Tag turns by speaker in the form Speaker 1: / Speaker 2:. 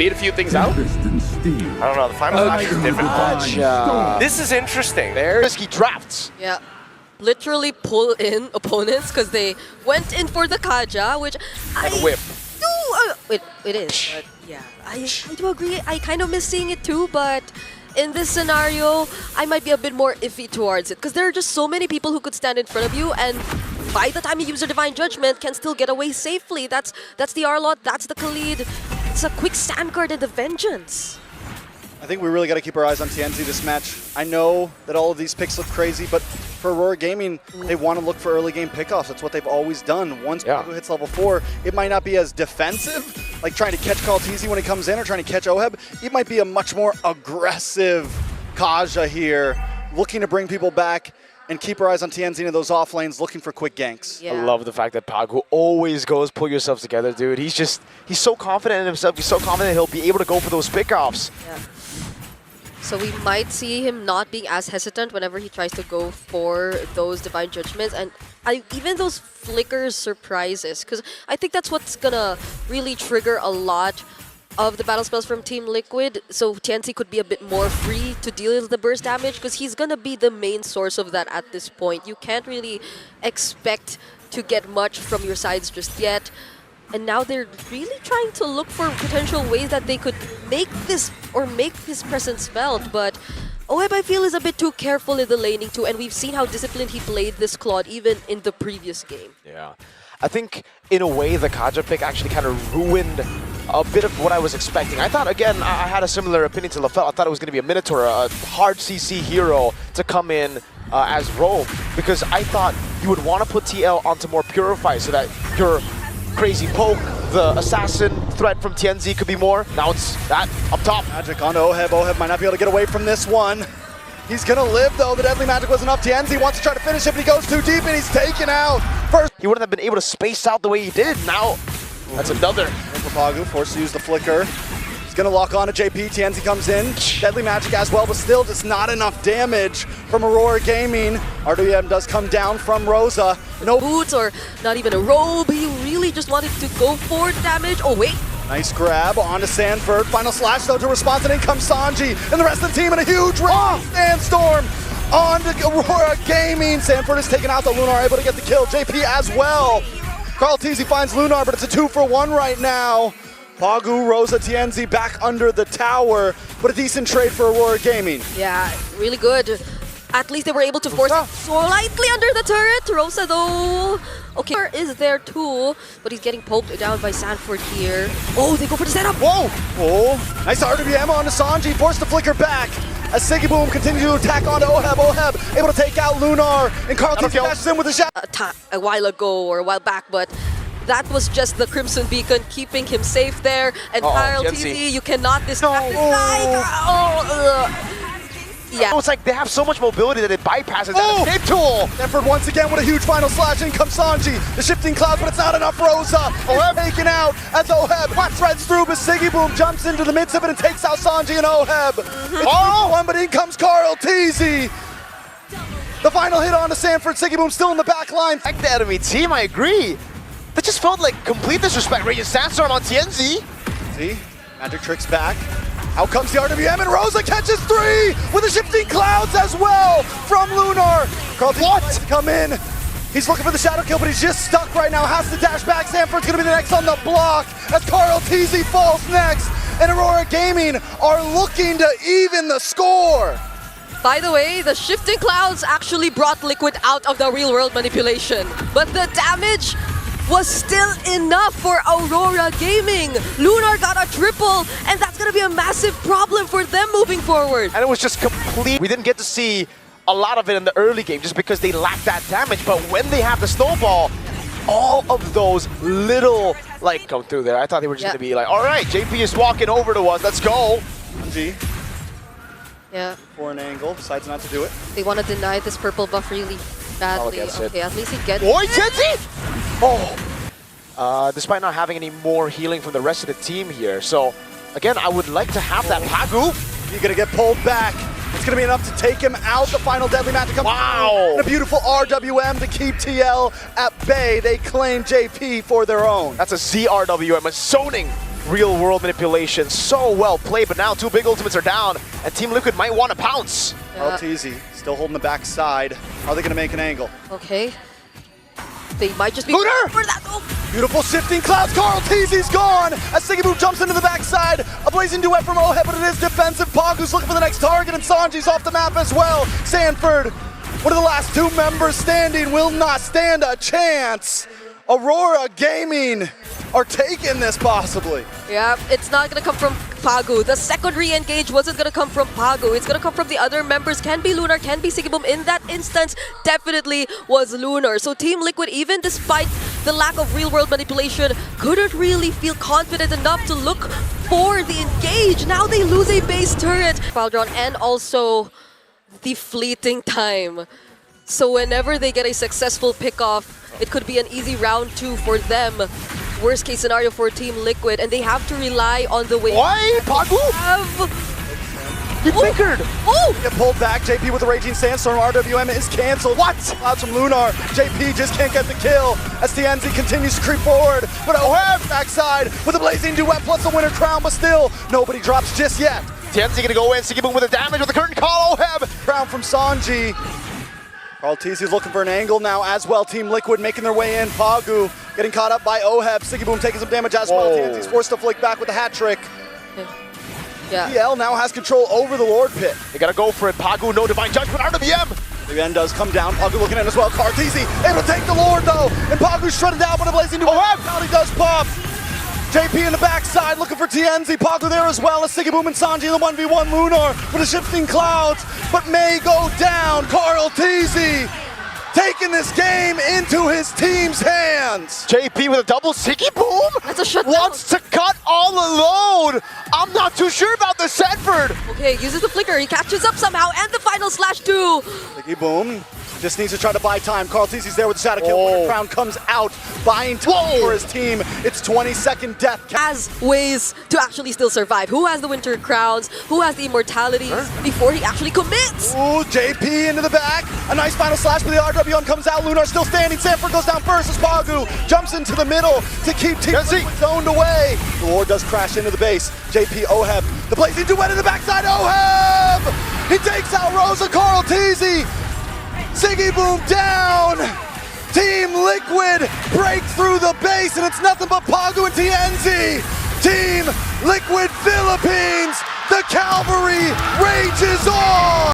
Speaker 1: beat a few things out.
Speaker 2: I don't know, the final match is different. This is interesting.
Speaker 3: There's risky drafts.
Speaker 4: Yeah. Literally pull in opponents because they went in for the Kaja, which
Speaker 3: Whip.
Speaker 4: It is, but yeah, I do agree. I kind of miss seeing it too, but in this scenario, I might be a bit more iffy towards it because there are just so many people who could stand in front of you, and by the time you use your Divine Judgment, can still get away safely. That's the Arlot, that's the Khalid. It's a quick stand guard and the Vengeance.
Speaker 5: I think we really got to keep our eyes on TNZ this match. I know that all of these picks look crazy, but for Aurora Gaming, they want to look for early game pickoffs. That's what they've always done. Once Pagu hits level 4, it might not be as defensive, like trying to catch Kaltizi when he comes in or trying to catch Oheb. It might be a much more aggressive Kaja here, looking to bring people back and keep our eyes on TNZ in those off lanes, looking for quick ganks.
Speaker 3: I love the fact that Pagu always goes, pull yourselves together, dude. He's so confident in himself. He's so confident he'll be able to go for those pickoffs.
Speaker 4: Yeah. So we might see him not being as hesitant whenever he tries to go for those Divine Judgments, and even those flickers surprises, because I think that's what's gonna really trigger a lot of the battle spells from Team Liquid, so TNC could be a bit more free to deal with the burst damage, because he's gonna be the main source of that at this point. You can't really expect to get much from your sides just yet. And now they're really trying to look for potential ways that they could make this or make his presence felt. But Oheb, I feel, is a bit too careful in the laning too, and we've seen how disciplined he played this Claude even in the previous game.
Speaker 3: Yeah. I think, in a way, the Kaja pick actually kind of ruined a bit of what I was expecting. I thought, again, I had a similar opinion to Lafel. I thought it was going to be a Minotaur, a hard CC hero to come in as Roam, because I thought you would want to put TL onto more Purify so that your crazy poke, the assassin threat from TNZ could be more. Now it's that up top.
Speaker 5: Magic onto Oheb. Oheb might not be able to get away from this one. He's gonna live though. The Deadly Magic was enough. TNZ wants to try to finish it, but he goes too deep and he's taken out. First,
Speaker 3: he wouldn't have been able to space out the way he did. Now, that's another.
Speaker 5: Pagu forced to use the flicker. He's gonna lock on to JP. TNZ comes in. Deadly Magic as well, but still just not enough damage from Aurora Gaming. RWM does come down from Rosa.
Speaker 4: No boots or not even a robe. He really just wanted to go for damage. Oh, wait.
Speaker 5: Nice grab onto Sanford. Final slash though to response, and in comes Sanji and the rest of the team in a huge sandstorm onto Aurora Gaming. Sanford is taken out, though Lunar able to get the kill. JP as well. Carl Teasy finds Lunar, but it's a 2-for-1 right now. Pagu, Rosa, TNZ back under the tower, but a decent trade for Aurora Gaming.
Speaker 4: Yeah, really good. At least they were able to force it slightly under the turret. Rosa, though, okay, is there too, but he's getting poked down by Sanford here. Oh, they go for the setup.
Speaker 5: Whoa! Oh, nice RWM onto Sanji, forced to flicker back. As Siggy Boom continues to attack onto Oheb. Oheb able to take out Lunar, and Carl Teasy dashes in with a shot.
Speaker 4: A while ago or a while back, but that was just the Crimson Beacon keeping him safe there. And Carl Teasy, you cannot distract this guy. Yeah.
Speaker 3: It's like they have so much mobility that it bypasses that escape tool.
Speaker 5: Sanford once again with a huge final slash. In comes Sanji. The shifting cloud, but it's not enough. Rosa Oheb taken out as Oheb threads through, but Siggy Boom jumps into the midst of it and takes out Sanji and Oheb. It's 1, but in comes Carl Teasy. The final hit onto Sanford. Siggy Boom still in the back line.
Speaker 3: Like the enemy team, I agree. That just felt like complete disrespect. Radiant Sandstorm on TNZ.
Speaker 5: See? Magic Trick's back. Out comes the RWM, and Rosa catches 3 with the shifting clouds as well from Lunar. Carl tries to come in. He's looking for the shadow kill, but he's just stuck right now. Has to dash back. Sanford's gonna be the next on the block as Carl Teasy falls next. And Aurora Gaming are looking to even the score.
Speaker 4: By the way, the shifting clouds actually brought Liquid out of the real world manipulation, but the damage was still enough for Aurora Gaming. Lunar got a triple, and that's gonna be a massive problem for them moving forward.
Speaker 3: And it was just complete. We didn't get to see a lot of it in the early game just because they lacked that damage, but when they have the snowball, all of those little, like, come through there. I thought they were just gonna be like, all right, JP is walking over to us, let's go.
Speaker 5: G.
Speaker 4: Yeah.
Speaker 5: For an angle, decides not to do it.
Speaker 4: They want to deny this purple buff really badly. Okay, at least he gets
Speaker 3: it. Oh! Despite not having any more healing from the rest of the team here. So, again, I would like to have that Pagu.
Speaker 5: You're gonna get pulled back. It's gonna be enough to take him out. The final Deadly Magic comes
Speaker 3: through.
Speaker 5: And a beautiful RWM to keep TL at bay. They claim JP for their own.
Speaker 3: That's a ZRWM, a zoning real world manipulation. So well played, but now two big ultimates are down, and Team Liquid might want to pounce.
Speaker 5: RLTZ still holding the backside. Are they going to make an angle?
Speaker 4: Okay. They might just be
Speaker 3: Lunar!
Speaker 4: for that. Oh.
Speaker 5: Beautiful shifting clouds. CarlTZ's gone as Sigiboo jumps into the backside. A blazing duet from Oheb, but it is defensive. Pagu's looking for the next target, and Sanji's off the map as well. Sanford, one of the last two members standing, will not stand a chance. Aurora Gaming are taking this possibly.
Speaker 4: Yeah, it's not gonna come from Pagu. The second re-engage wasn't gonna come from Pagu. It's gonna come from the other members. Can be Lunar, can be Sigiboom. In that instance, definitely was Lunar. So Team Liquid, even despite the lack of real-world manipulation, couldn't really feel confident enough to look for the engage. Now they lose a base turret. Foul drawn, and also the fleeting time. So whenever they get a successful pick-off, it could be an easy round 2 for them. Worst case scenario for Team Liquid, and they have to rely on the way.
Speaker 3: Why? Pagu? He flickered!
Speaker 4: Oh!
Speaker 5: Get pulled back. JP with the Raging Sandstorm. RWM is canceled. What? Clouds from Lunar. JP just can't get the kill as TNZ continues to creep forward. But Oheb backside with a Blazing Duet plus the winner crown, but still nobody drops just yet.
Speaker 3: TNZ gonna go in, Sigiboom with the damage with the curtain call, Oheb!
Speaker 5: Crown from Sanji. CarlTZ's looking for an angle now as well. Team Liquid making their way in. Pagu getting caught up by Oheb. Sigiboom taking some damage as well. TNZ's forced to flick back with a hat trick.
Speaker 4: Yeah.
Speaker 5: PL now has control over the Lord Pit.
Speaker 3: They gotta go for it. Pagu, no divine judgment. RWM!
Speaker 5: The end does come down. Pagu looking in as well. CarlTZ able to take the Lord though. And Pagu's shredded down with a blazing duel. Now he does pop. JP in the backside looking for TNZ. Pagu there as well as Sigiboom and Sanji in the 1v1. Lunar with the shifting clouds, but may go down. CarlTZ taking this game into his team's hands.
Speaker 3: JP with a double Sigiboom?
Speaker 4: That's a shutdown.
Speaker 3: Wants to cut all alone. I'm not too sure about the Sanford.
Speaker 4: Okay, uses the flicker. He catches up somehow, and the final /2.
Speaker 5: Sigiboom just needs to try to buy time. CarlTZ's there with the shadow kill. Winter Crown comes out, buying time for his team. It's 20-second death.
Speaker 4: Has ways to actually still survive. Who has the Winter Crowns? Who has the immortalities before he actually commits?
Speaker 5: Ooh, JP into the back. A nice final slash, but the RWM comes out. Lunar still standing. Sanford goes down first as Pagu jumps into the middle to keep Team Liquid zoned away. The Lord does crash into the base. JP, Oheb, the blazing duet in the backside. Oheb! He takes out Rosa. CarlTZ. Sigiboom down! Team Liquid break through the base, and it's nothing but Pagu and TNZ! Team Liquid Philippines! The cavalry rages on!